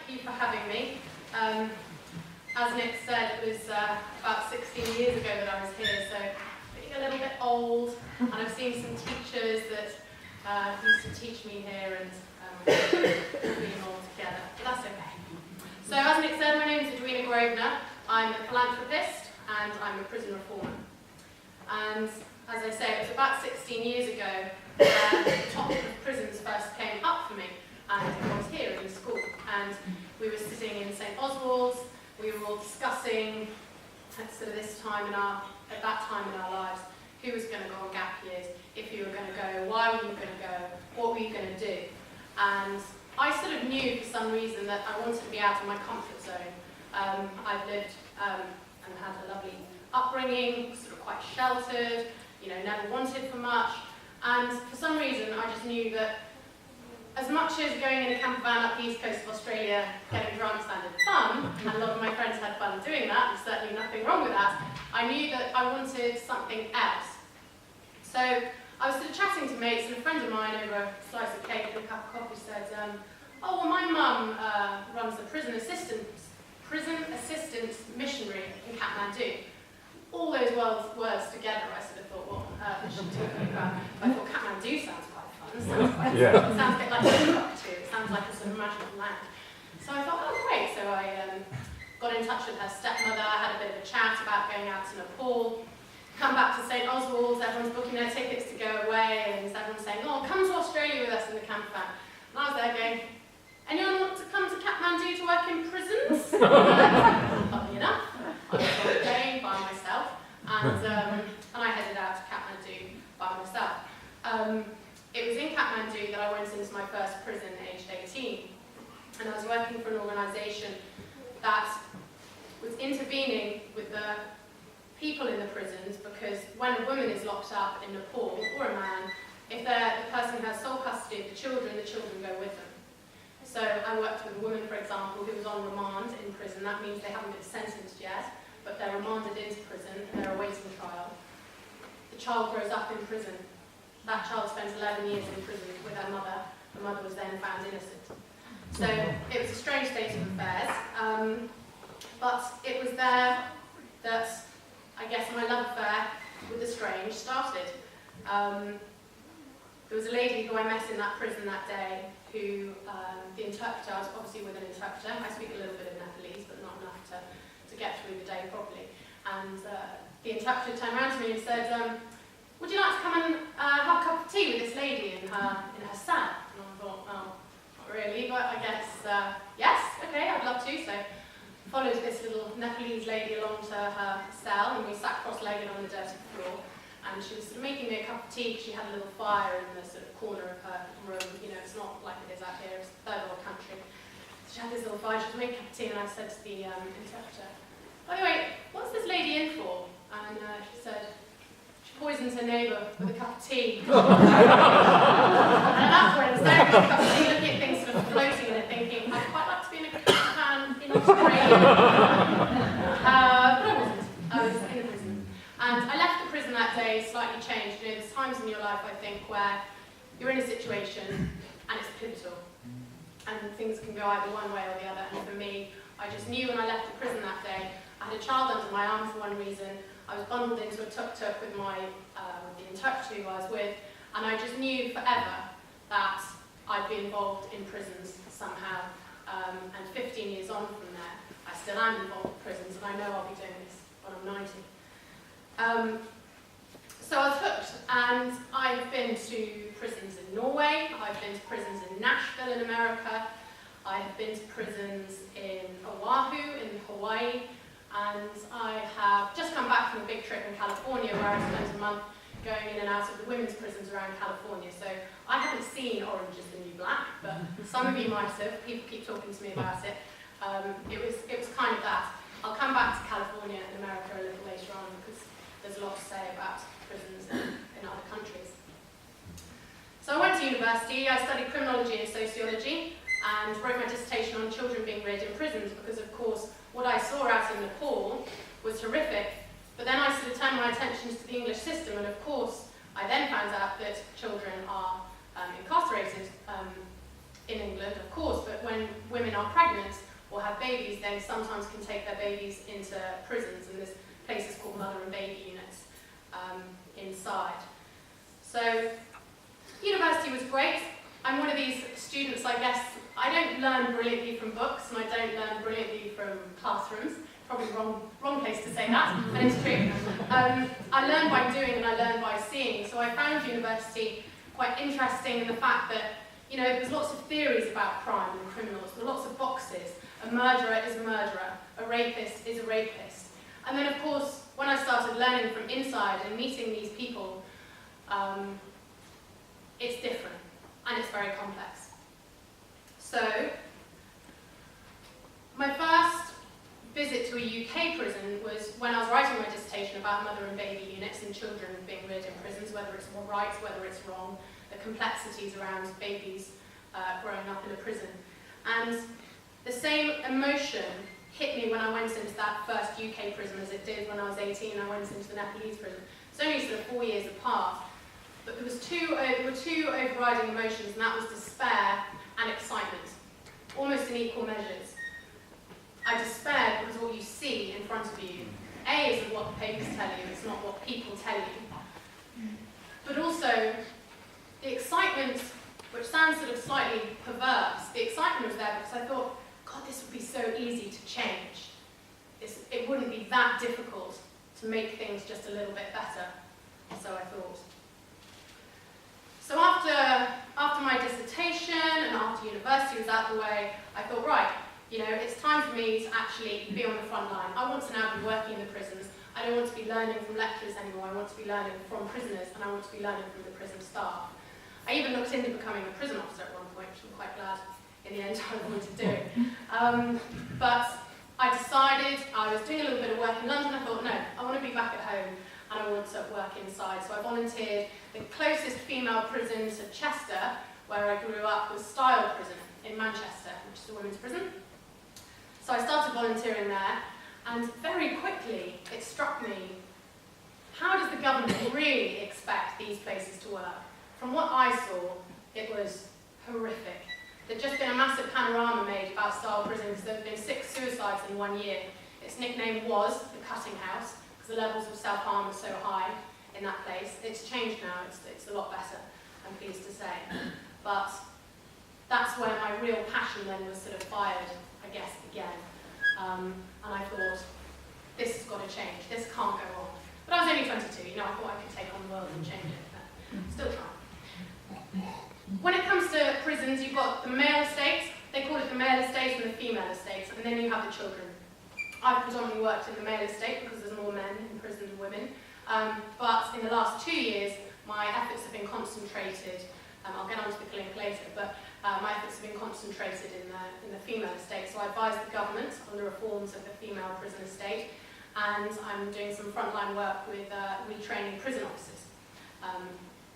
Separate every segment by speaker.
Speaker 1: thank you for having me. As Nick said, it was about 16 years ago that I was here, so getting a little bit old, and I've seen some teachers that used to teach me here, and being all together, but that's okay. So as Nick said, my name is Edwina Grosvenor. I'm a philanthropist, and I'm a prison reformer. And as I say, it was about 16 years ago that the topic of prisons first came up for me, and it was here in the school. And we were sitting in St. Oswald's. We were all discussing at sort of at that time in our lives, who was going to go on gap years, if you were going to go, why were you going to go, what were you going to do? And I sort of knew for some reason that I wanted to be out of my comfort zone. I've lived and had a lovely upbringing, sort of quite sheltered, never wanted for much. And for some reason, I just knew that as much as going in a camper van up the east coast of Australia, getting drunk sounded fun, and a lot of my friends had fun doing that, and certainly nothing wrong with that, I knew that I wanted something else. So I was sort of chatting to mates, and a friend of mine over a slice of cake and a cup of coffee said, oh, well, my mum runs the prison assistant missionary in Kathmandu. All those words together, I sort of thought, what on earth is she talking about? I thought Kathmandu sounds quite fun. It sounds a bit like Timbuktu. It sounds like a sort of magical land. So I thought, oh, great. So I got in touch with her stepmother, had a bit of a chat about going out to Nepal, come back to St. Oswald's, everyone's booking their tickets to go away, and everyone's saying, oh, come to Australia with us in the camper van. And I was there going, anyone want to come to Kathmandu to work in prisons? Funny enough, I was going by myself, and I headed out to Kathmandu by myself. It was in Kathmandu that I went into my first prison aged 18, and I was working for an organisation that was intervening with the people in the prisons, because when a woman is locked up in Nepal, or a man, if the person has sole custody of the children go with them. So I worked with a woman, for example, who was on remand in prison. That means they haven't been sentenced yet, but they're remanded into prison and they're awaiting trial. The child grows up in prison. That child spends 11 years in prison with her mother. The mother was then found innocent. So it was a strange state of affairs, but it was there that, I guess, my love affair with the strange started. There was a lady who I met in that prison that day who, the interpreter, I was obviously with an interpreter. I speak a little bit of Nepalese, but not enough to get through the day properly. And the interpreter turned around to me and said, would you like to come and have a cup of tea with this lady in her cell? And I thought, oh, not really, but I guess, yes, okay, I'd love to. So I followed this little Nepalese lady along to her cell, and we sat cross-legged on the dirty floor. And she was sort of making me a cup of tea because she had a little fire in the sort of corner of her room. It's not like it is out here, it's a third world country. So she had this little fire, she was making a cup of tea, and I said to the interpreter, by the way, what's this lady in for? And she said, she poisons her neighbour with a cup of tea. And at that point, I was there with a cup of tea, looking at things sort of floating in it, thinking, I'd quite like to be in a camper van in Australia. But I wasn't. I was in a prison. And I left the prison that day slightly changed. There's times in your life, I think, where you're in a situation and it's pivotal. And things can go either one way or the other. And for me, I just knew when I left the prison that day, I had a child under my arm for one reason. I was bundled into a tuk-tuk with the interpreter who I was with. And I just knew forever that I'd be involved in prisons somehow. And 15 years on from there, I still am involved in prisons. And I know I'll be doing this when I'm 90. So I was hooked, and I've been to prisons in Norway, I've been to prisons in Nashville in America, I've been to prisons in Oahu in Hawaii, and I have just come back from a big trip in California where I spent a month going in and out of the women's prisons around California. So I haven't seen Orange is the New Black, but some of you might have. People keep talking to me about it. It was kind of that. I'll come back to California and America a little later on because there's a lot to say about prisons in other countries. So I went to university, I studied criminology and sociology, and wrote my dissertation on children being reared in prisons because, of course, what I saw out in Nepal was horrific, but then I sort of turned my attention to the English system, and of course, I then found out that children are incarcerated in England, of course, but when women are pregnant or have babies, they sometimes can take their babies into prisons, and there's places called mother and baby units inside. So university was great. I'm one of these students, I guess, I don't learn brilliantly from books, and I don't learn brilliantly from classrooms. Probably wrong place to say that, but it's true. I learn by doing and I learn by seeing. So I found university quite interesting in the fact that, there's lots of theories about crime and criminals. There are lots of boxes. A murderer is a murderer. A rapist is a rapist. And then, of course, when I started learning from inside and meeting these people, it's different and it's very complex. So, my first visit to a UK prison was when I was writing my dissertation about mother and baby units and children being reared in prisons, whether it's right, whether it's wrong, the complexities around babies growing up in a prison. And the same emotion hit me when I went into that first UK prison as it did when I was 18 and I went into the Nepalese prison. It's only sort of 4 years apart, but there were two overriding emotions, and that was despair and excitement, almost in equal measures. I despaired because what you see in front of you, A, isn't what the papers tell you, it's not what people tell you. But also, the excitement, which sounds sort of slightly perverse, the excitement was there because I thought, God, this would be so easy to change. It wouldn't be that difficult to make things just a little bit better, so I thought. So after my dissertation and after university was out the way, I thought, right, it's time for me to actually be on the front line. I want to now be working in the prisons. I don't want to be learning from lecturers anymore. I want to be learning from prisoners, and I want to be learning from the prison staff. I even looked into becoming a prison officer at one point, which I'm quite glad in the end I wanted to do. But I decided, I was doing a little bit of work in London, I thought, no, I want to be back at home and I want to work inside. So I volunteered. The closest female prison to Chester, where I grew up, was Style Prison in Manchester, which is a women's prison. So I started volunteering there, and very quickly it struck me, how does the government really expect these places to work? From what I saw, it was horrific. There'd just been a massive panorama made about Style Prison because there had been 6 suicides in 1 year. Its nickname was the Cutting House because the levels of self-harm were so high in that place. It's changed now, it's a lot better, I'm pleased to say. But that's where my real passion then was sort of fired, I guess, again. And I thought, this has got to change, this can't go on. But I was only 22, I thought I could take on the world and change it, but still trying. When it comes to prisons, you've got the male estates, they call it the male estates and the female estates, and then you have the children. I've predominantly worked in the male estate because there's more men in prison than women, but in the last 2 years, my efforts have been concentrated, I'll get onto the clinic later, but my efforts have been concentrated in the female estate. So I advise the government on the reforms of the female prison estate, and I'm doing some frontline work with retraining prison officers.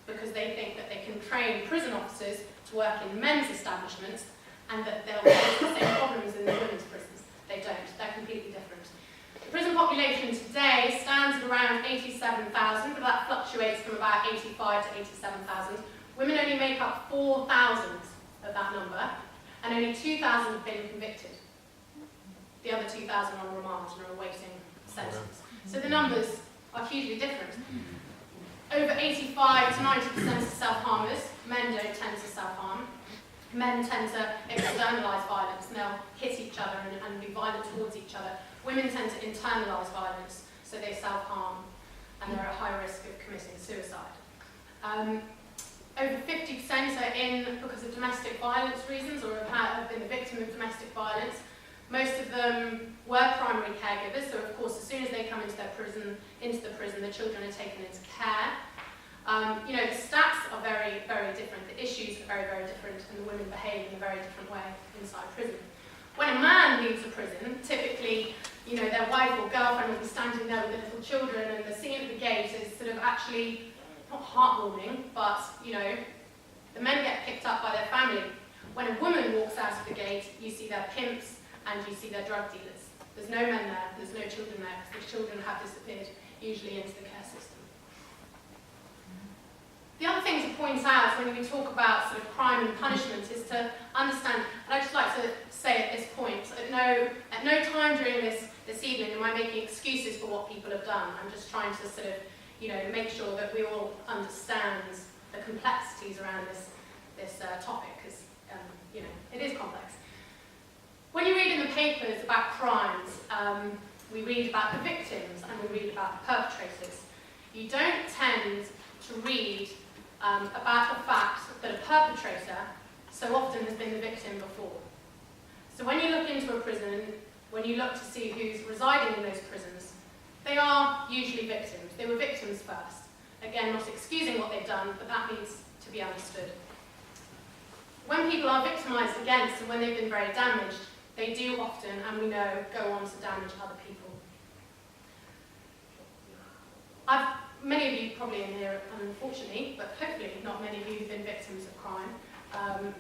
Speaker 1: Because they think that they can train prison officers to work in men's establishments and that they'll face the same problems in the women's prisons. They don't, they're completely different. The prison population today stands at around 87,000, but that fluctuates from about 85 to 87,000. Women only make up 4,000 of that number, and only 2,000 have been convicted. The other 2,000 are on remand and are awaiting sentence. So the numbers are hugely different. Over 85 to 90% of self-harmers, men don't tend to self-harm. Men tend to externalise violence, and they'll hit each other and be violent towards each other. Women tend to internalise violence, so they self-harm, and they're at high risk of committing suicide. Over 50% are in because of domestic violence reasons, or have been the victim of domestic violence. Most of them were primary caregivers, so of course as soon as they come into the prison, the children are taken into care. The stats are very, very different, the issues are very, very different, and the women behave in a very different way inside prison. When a man leaves a prison, typically, their wife or girlfriend will be standing there with the little children, and the scene at the gate is sort of actually not heartwarming, but, the men get picked up by their family. When a woman walks out of the gate, you see their pimps, and you see their drug dealers. There's no men there, there's no children there, because the children have disappeared, usually into the care system. The other thing to point out when we talk about sort of crime and punishment is to understand, and I'd just like to say at this point, at no time during this evening am I making excuses for what people have done. I'm just trying to sort of, make sure that we all understand the complexities around this topic, because, it is complex. When you read in the papers about crimes, we read about the victims and we read about the perpetrators. You don't tend to read about the fact that a perpetrator so often has been the victim before. So when you look into a prison, when you look to see who's residing in those prisons, they are usually victims. They were victims first. Again, not excusing what they've done, but that needs to be understood. When people are victimised against and when they've been very damaged, they do often, and we know, go on to damage other people. Many of you probably in here, unfortunately, but hopefully not many of you have been victims of crime.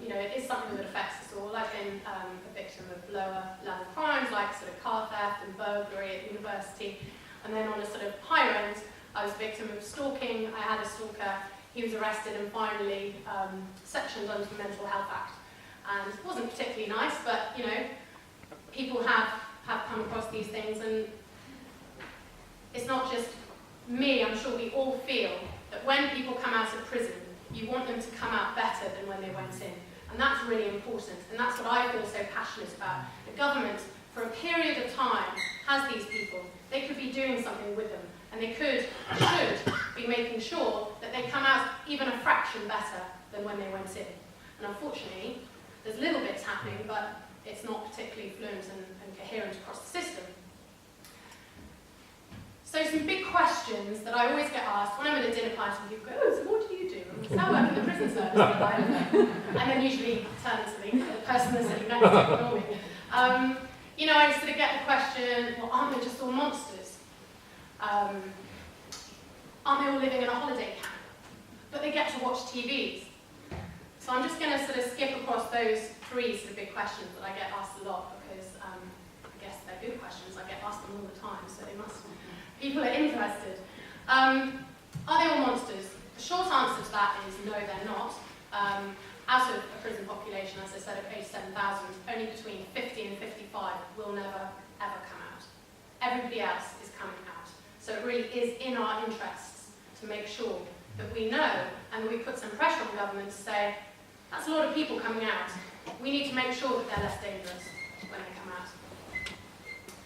Speaker 1: It is something that affects us all. I've been a victim of lower level crimes like sort of car theft and burglary at university. And then on a sort of higher end, I was a victim of stalking. I had a stalker. He was arrested and finally sectioned under the Mental Health Act. And it wasn't particularly nice, but, people have come across these things, and it's not just me. I'm sure we all feel that when people come out of prison, you want them to come out better than when they went in. And that's really important, and that's what I feel so passionate about. The government, for a period of time, has these people. They could be doing something with them, and they should be making sure that they come out even a fraction better than when they went in. And unfortunately, there's little bits happening, but it's not particularly fluent and coherent across the system. So some big questions that I always get asked when I'm at a dinner party, and people go, "Oh, so what do you do?" And I work in the prison service. And then usually turn to the person that's sitting next to me, ignore me. I sort of get the question, well, aren't they just all monsters? Aren't they all living in a holiday camp? But they get to watch TVs. So I'm just going to sort of skip across those three sort of big questions that I get asked a lot, because I guess they're good questions. I get asked them all the time, so they must. People are interested. Are they all monsters? The short answer to that is no, they're not. Out of a prison population, as I said, of 87,000, only between 50 and 55 will never, ever come out. Everybody else is coming out. So it really is in our interests to make sure that we know and that we put some pressure on government to say, that's a lot of people coming out. We need to make sure that they're less dangerous when they come out.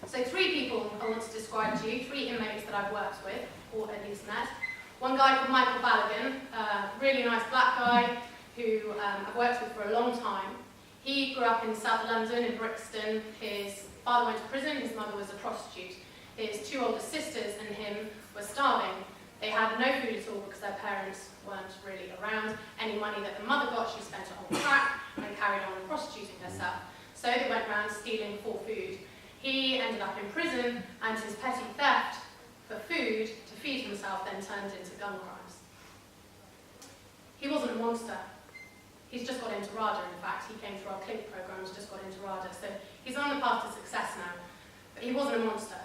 Speaker 1: So three people I want to describe to you, three inmates that I've worked with, or at least met. One guy called Michael Ballaghan, really nice black guy who I've worked with for a long time. He grew up in South London, in Brixton. His father went to prison, his mother was a prostitute. His two older sisters and him were starving. They had no food at all because their parents weren't really around. Any money that the mother got, she spent it on crack and carried on prostituting herself. So they went around stealing for food. He ended up in prison, and his petty theft for food to feed himself then turned into gun crimes. He wasn't a monster. He's just got into RADA, in fact. He came through our CLINK program, he's just got into RADA. So he's on the path to success now. But he wasn't a monster.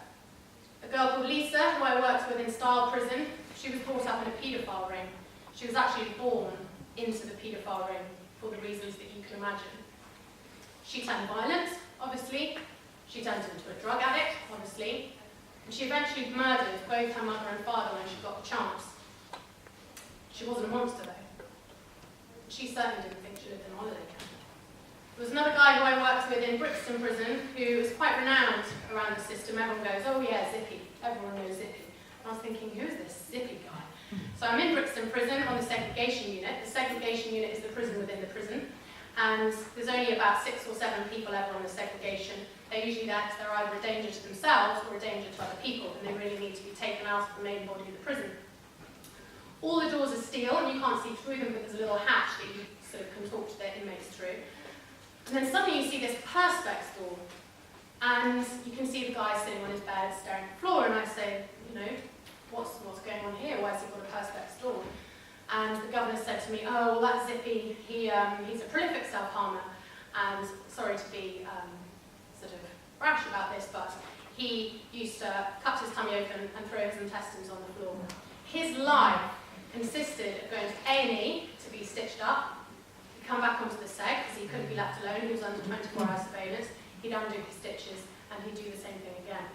Speaker 1: A girl called Lisa, who I worked with in Style Prison, she was brought up in a paedophile ring. She was actually born into the paedophile ring for the reasons that you can imagine. She turned violent, obviously. She turned into a drug addict, obviously. And she eventually murdered both her mother and father when she got the chance. She wasn't a monster, though. She certainly didn't think she lived in a holiday camp. There was another guy who I worked with in Brixton Prison who was quite renowned around the system. Everyone goes, "Oh yeah, Zippy." Everyone knows Zippy. And I was thinking, who's this Zippy guy? So I'm in Brixton Prison on the segregation unit. The segregation unit is the prison within the prison. And there's only about 6 or 7 people ever on the segregation. They're usually there because they're either a danger to themselves or a danger to other people, and they really need to be taken out of the main body of the prison. All the doors are steel, and you can't see through them, but there's a little hatch that you sort of can talk to their inmates through. And then suddenly you see this perspex door, and you can see the guy sitting on his bed staring at the floor, and I say, what's going on here? Why has he got a perspex door? And the governor said to me, "Oh, well, that's Zippy. He's a prolific self-harmer, and sorry to be sort of brash about this, but he used to cut his tummy open and throw his intestines on the floor. His life insisted of going to A&E to be stitched up. He'd come back onto the seg because he couldn't be left alone. He was under 24-hour surveillance. He'd undo his stitches and he'd do the same thing again.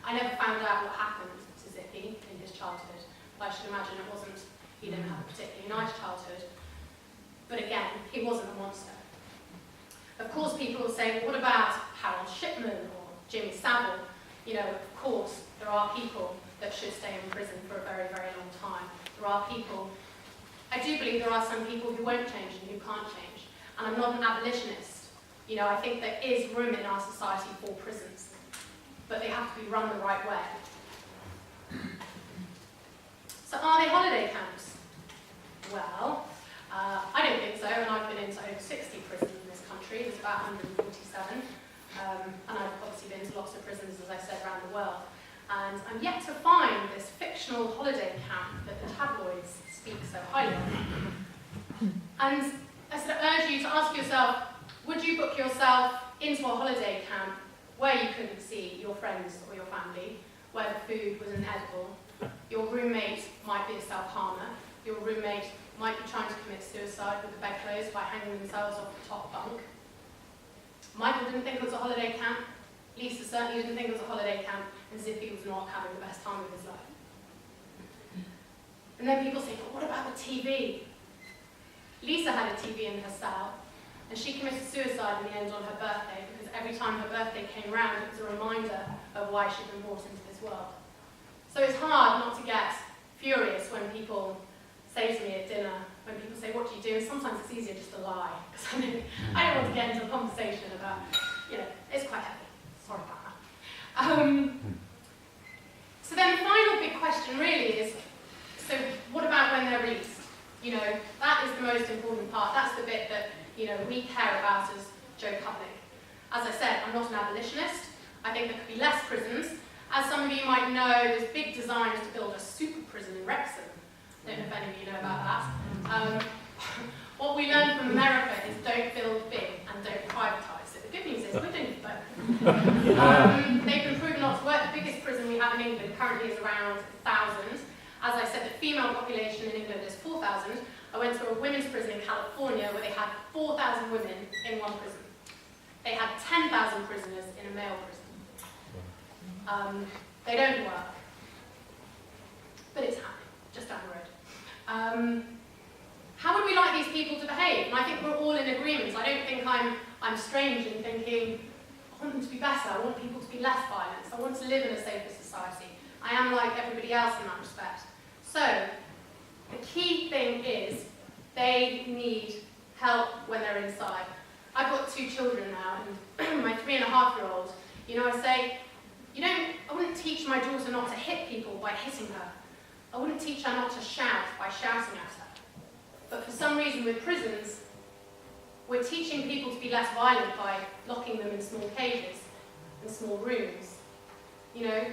Speaker 1: I never found out what happened to Zippy in his childhood, but I should imagine he didn't have a particularly nice childhood. But again, he wasn't a monster. Of course, people will say, well, what about Harold Shipman or Jimmy Savile? You know, of course, there are people that should stay in prison for a very, very long time. There are people, I do believe there are some people who won't change and who can't change. And I'm not an abolitionist. You know, I think there is room in our society for prisons, but they have to be run the right way. So are they holiday camps? Well, I don't think so, and I've been into over 60 prisons in this country. There's about 147, and I've obviously been to lots of prisons, as I said, around the world. And I'm yet to find this fictional holiday camp that the tabloids speak so highly of. And I sort of urge you to ask yourself, would you book yourself into a holiday camp where you couldn't see your friends or your family, where the food was inedible, your roommate might be a self-harmer, your roommate might be trying to commit suicide with the bedclothes by hanging themselves off the top bunk? Michael didn't think it was a holiday camp, Lisa certainly didn't think it was a holiday camp, and Zippy was not having the best time of his life. And then people say, but what about the TV? Lisa had a TV in her cell, and she committed suicide in the end on her birthday, because every time her birthday came round, it was a reminder of why she'd been brought into this world. So it's hard not to get furious when people say to me at dinner, when people say, what do you do? And sometimes it's easier just to lie, because I don't want to get into a conversation about, you know, it's quite heavy. Sorry about that. So then the final big question really is, so what about when they're released? You know, that is the most important part. That's the bit that, you know, we care about as Joe Public. As I said, I'm not an abolitionist. I think there could be less prisons. As some of you might know, there's big designs to build a super prison in Wrexham. I don't know if any of you know about that. What we learned from America is don't build big and don't privatise. So the good news is we're doing both. They've been proven not to work. The biggest prison we have in England currently is around 1,000. As I said, the female population in England is 4,000. I went to a women's prison in California where they had 4,000 women in one prison. They had 10,000 prisoners in a male prison. They don't work, but it's happening, just down the road. How would we like these people to behave? And I think we're all in agreement. I don't think I'm strange in thinking, I want them to be better, I want people to be less violent, I want to live in a safer society. I am like everybody else in that respect. So, the key thing is, they need help when they're inside. I've got 2 children now, and my 3.5-year-old, you know, I say, I wouldn't teach my daughter not to hit people by hitting her. I wouldn't teach her not to shout by shouting at her. But for some reason with prisons, we're teaching people to be less violent by locking them in small cages, in small rooms. You know,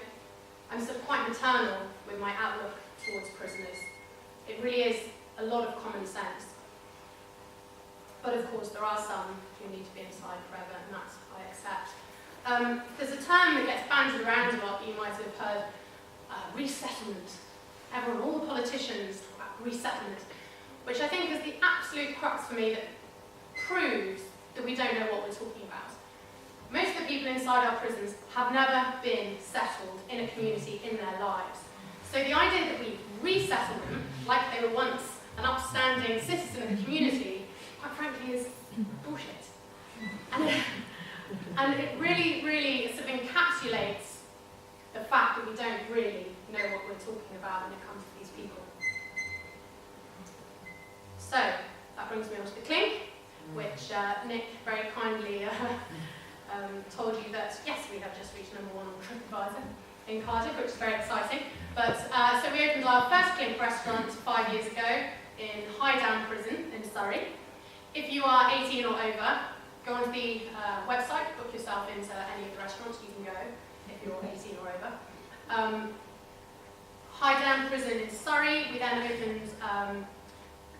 Speaker 1: I'm sort of quite maternal with my outlook towards prisoners. It really is a lot of common sense. But of course, there are some who need to be inside forever, and that I accept. There's a term that gets bandied around a lot that you might have heard, resettlement. Everyone, all the politicians talk about resettlement, which I think is the absolute crux for me that proves that we don't know what we're talking about. Most of the people inside our prisons have never been settled in a community in their lives. So the idea that we resettle them like they were once an upstanding citizen of the community, quite frankly, is bullshit. And it really, really sort of encapsulates the fact that we don't really know what we're talking about when it comes to these people. So, that brings me on to the clink, which Nick very kindly told you that, yes, we have just reached #1 on TripAdvisor in Cardiff, which is very exciting. But, so we opened our first clink restaurant 5 years ago in Highdown Prison in Surrey. If you are 18 or over, go onto the website, book yourself into any of the restaurants. You can go if you're 18 or over. Highdown Prison in Surrey. We then opened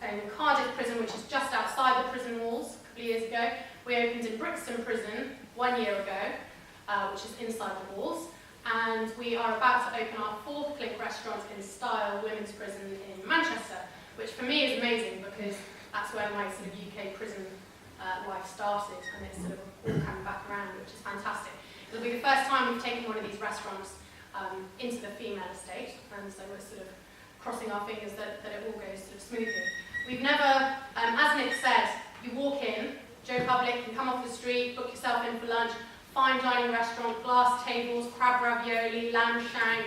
Speaker 1: in Cardiff Prison, which is just outside the prison walls, a couple of years ago. We opened in Brixton Prison 1 year ago, which is inside the walls. and we are about to open our 4th Clink restaurant in style women's prison in Manchester, which for me is amazing because that's where my sort of UK prison life started, and it's sort of all coming back around, which is fantastic. It'll be the first time we've taken one of these restaurants into the female estate, and so we're sort of crossing our fingers that it all goes sort of smoothly. We've never, as Nick said, you walk in, Joe Public, you come off the street, book yourself in for lunch, fine dining restaurant, glass tables, crab ravioli, lamb shank,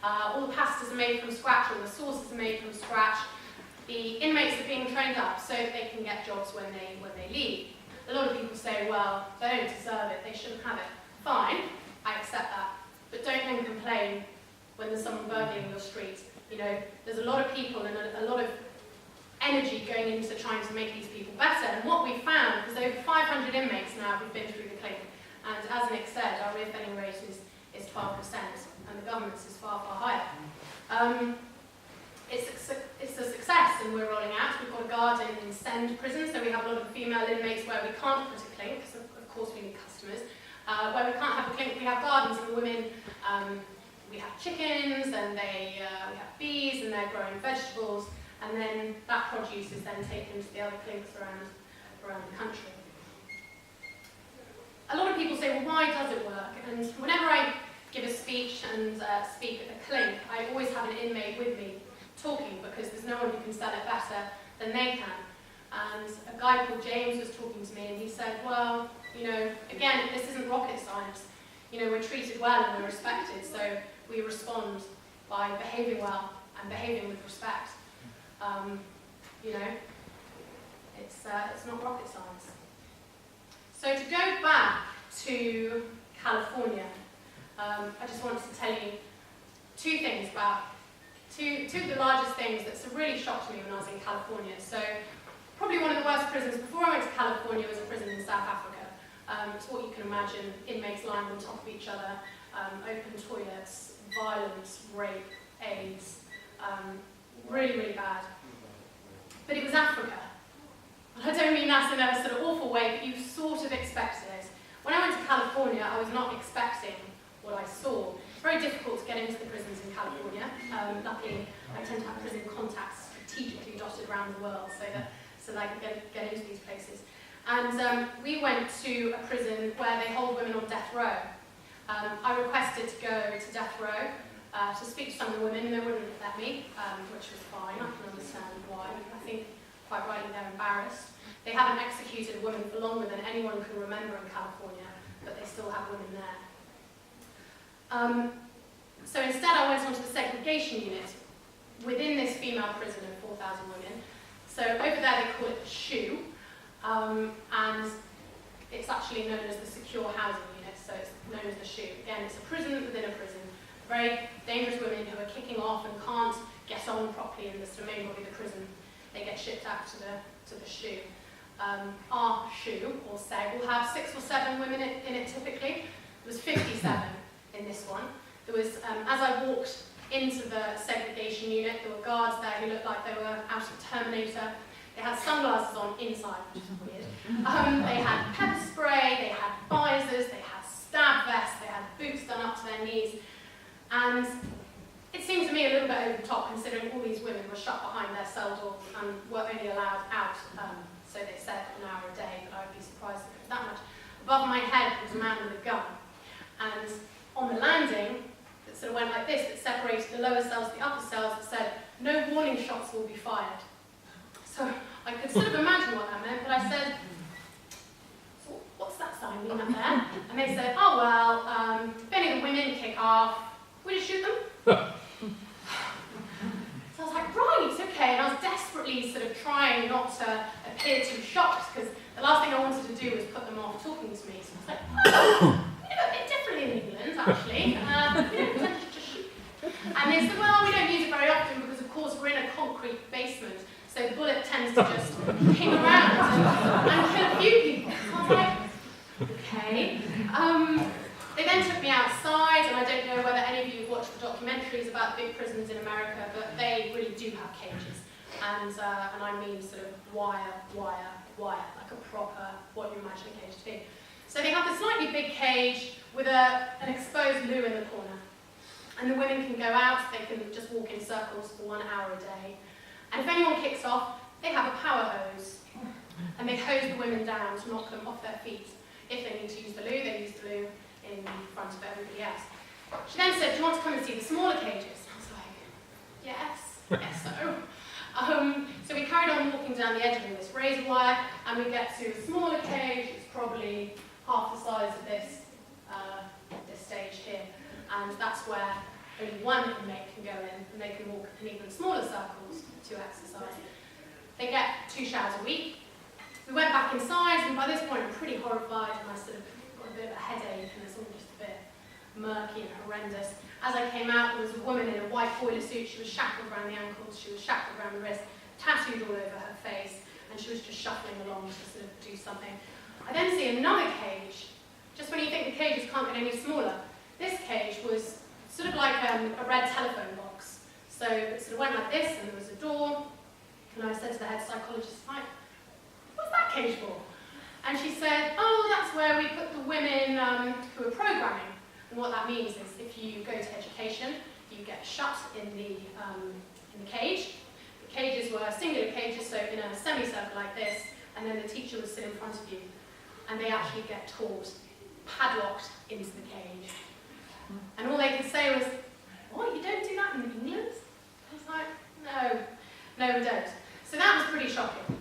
Speaker 1: all the pastas are made from scratch, all the sauces are made from scratch. The inmates are being trained up so they can get jobs when they leave. A lot of people say, well, they don't deserve it, they shouldn't have it. Fine, I accept that, but don't then complain when there's someone burgling your street. You know, there's a lot of people and a lot of energy going into trying to make these people better. And what we found is over 500 inmates now who've been through the Clink. And as Nick said, our reoffending rate is 12%, and the government's is far, far higher. It's a success, and we're rolling out. We've got a guard in Send prison, so we have a lot of female inmates where we can't put a Clink, because of course we need customers. Where we can't have a Clink, we have gardens, and the women, we have chickens, and we have bees, and they're growing vegetables, and then that produce is then taken to the other Clinks around the country. A lot of people say, well, why does it work? And whenever I give a speech and speak at the Clink, I always have an inmate with me talking, because there's no one who can sell it better than they can. And a guy called James was talking to me, and he said, well, you know, again, this isn't rocket science. You know, we're treated well and we're respected, so we respond by behaving well and behaving with respect. You know, it's not rocket science. So to go back to California, I just wanted to tell you 2 things about two of the largest things that really shocked me when I was in California. So probably one of the worst prisons before I went to California was a prison in South Africa. It's what you can imagine, inmates lying on top of each other, open toilets, violence, rape, AIDS, really, really bad. But it was Africa. I don't mean that in a sort of awful way, but you sort of expected it. When I went to California, I was not expecting what I saw. It's very difficult to get into the prisons in California. Luckily, I tend to have prison contacts strategically dotted around the world so that I can get into these places. And we went to a prison where they hold women on death row. I requested to go to death row to speak to some of the women, and they wouldn't let me, which was fine. I can understand why. I think quite rightly they're embarrassed. They haven't executed a woman for longer than anyone can remember in California, but they still have women there. So instead I went onto the segregation unit within this female prison of 4,000 women. So over there they call it the SHU, and it's actually known as the secure housing unit, so it's known as the SHU. Again, it's a prison within a prison. Very dangerous women who are kicking off and can't get on properly in the main body of the prison. They get shipped out to the SHU. Our SHU, or SEG, will have 6 or 7 women in it typically. There was 57 in this one. There was, as I walked into the segregation unit, there were guards there who looked like they were out of Terminator. They had sunglasses on inside, which is weird. They had pepper spray, they had visors, they had stab vests, they had boots done up to their knees. And it seemed to me a little bit over the top, considering all these women were shut behind their cell doors and were only allowed out, so they said, an hour a day, but I would be surprised if it was that much. Above my head was a man with a gun. And on the landing, that sort of went like this, that separated the lower cells to the upper cells, that said, no warning shots will be fired. So I could sort of imagine what that meant, but I said, so what's that sign mean up there? And they said, oh well, if any of the women kick off, we just shoot them. So I was like, right, okay, and I was desperately sort of trying not to appear too shocked, because the last thing I wanted to do was put them off talking to me. So I was like, oh, we do it a bit differently in England, actually. We don't tend to just shoot. And they said, well, we don't use it very often because, of course, we're in a concrete basement, so the bullet tends to just ping around and kill a few people. So I was like, okay. They then took me outside, and I don't know whether any of you have watched the documentaries about big prisons in America, but they really do have cages. And I mean sort of wire, like a proper, what you imagine a cage to be. So they have a slightly big cage with an exposed loo in the corner. And the women can go out, they can just walk in circles for 1 hour a day. And if anyone kicks off, they have a power hose. And they hose the women down to knock them off their feet. If they need to use the loo, they use the loo in front of everybody else. She then said, do you want to come and see the smaller cages? I was like, yes, yes so. So we carried on walking down the edge of this razor wire, and we get to a smaller cage. It's probably half the size of this stage here. And that's where only one inmate can go in, and they can walk in even smaller circles to exercise. They get 2 showers a week. We went back inside, and by this point I'm pretty horrified, and I sort of got a bit of a headache, and it's all just a bit murky and horrendous. As I came out, there was a woman in a white boiler suit. She was shackled around the ankles, she was shackled around the wrist, tattooed all over her face, and she was just shuffling along to sort of do something. I then see another cage. Just when you think the cages can't get any smaller, this cage was sort of like a red telephone box. So it sort of went like this, and there was a door, and I said to the head psychologist, like, what's that cage for? And she said, oh, that's where we put the women who are programming. And what that means is if you go to education, you get shut in the cage. The cages were singular cages, so in a semicircle like this, and then the teacher would sit in front of you, and they actually get taught, padlocked into the cage. And all they could say was, what, you don't do that in England? I was like, no, we don't. So that was pretty shocking.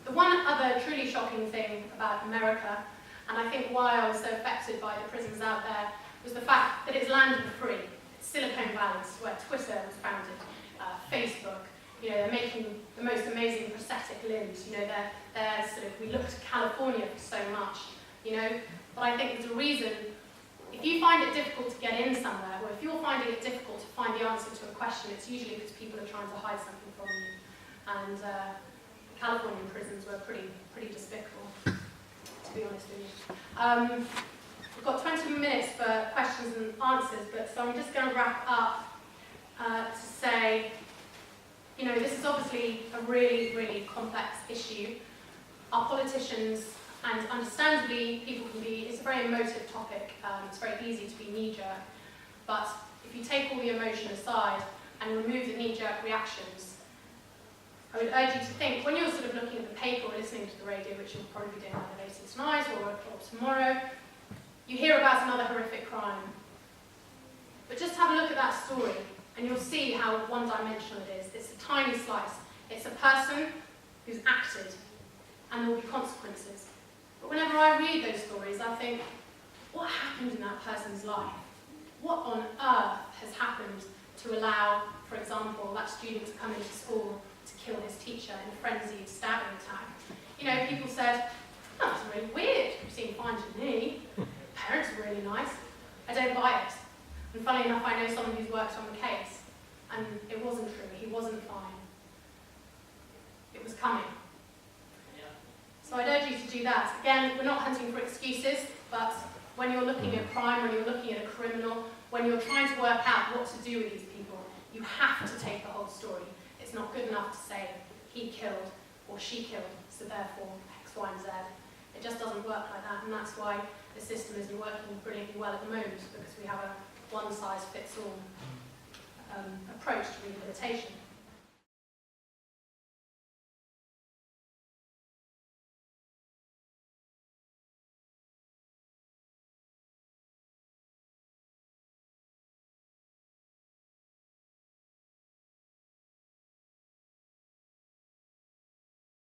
Speaker 1: The one other truly shocking thing about America, and I think why I was so affected by the prisons out there, was the fact that it's land of the free. It's Silicon Valley, where Twitter was founded, Facebook. You know, they're making the most amazing prosthetic limbs. You know, they're sort of, we look to California for so much. You know, but I think there's a reason. If you find it difficult to get in somewhere, or if you're finding it difficult to find the answer to a question, it's usually because people are trying to hide something from you. And Californian prisons were pretty despicable, to be honest with you. We've got 20 minutes for questions and answers, but so I'm just going to wrap up to say, you know, this is obviously a really, really complex issue. Our politicians, and understandably, people can be, it's a very emotive topic, it's very easy to be knee-jerk, but if you take all the emotion aside and remove the knee-jerk reactions, I would urge you to think, when you're sort of looking at the paper or listening to the radio, which you'll probably be doing either later tonight or tomorrow, you hear about another horrific crime. But just have a look at that story, and you'll see how one-dimensional it is. It's a tiny slice. It's a person who's acted, and there will be consequences. But whenever I read those stories, I think, what happened in that person's life? What on earth has happened to allow, for example, that student to come into school to kill his teacher in a frenzied stabbing attack? You know, people said, oh, that's really weird. It seemed fine to me. Parents are really nice. I don't buy it. And funny enough, I know someone who's worked on the case, and it wasn't true. He wasn't fine. It was coming. So I'd urge you to do that. Again, we're not hunting for excuses, but when you're looking at crime, when you're looking at a criminal, when you're trying to work out what to do with these people, you have to take the whole story. It's not good enough to say, he killed or she killed, so therefore X, Y, and Z. It just doesn't work like that, and that's why the system isn't working brilliantly well at the moment, because we have a one-size-fits-all approach to rehabilitation.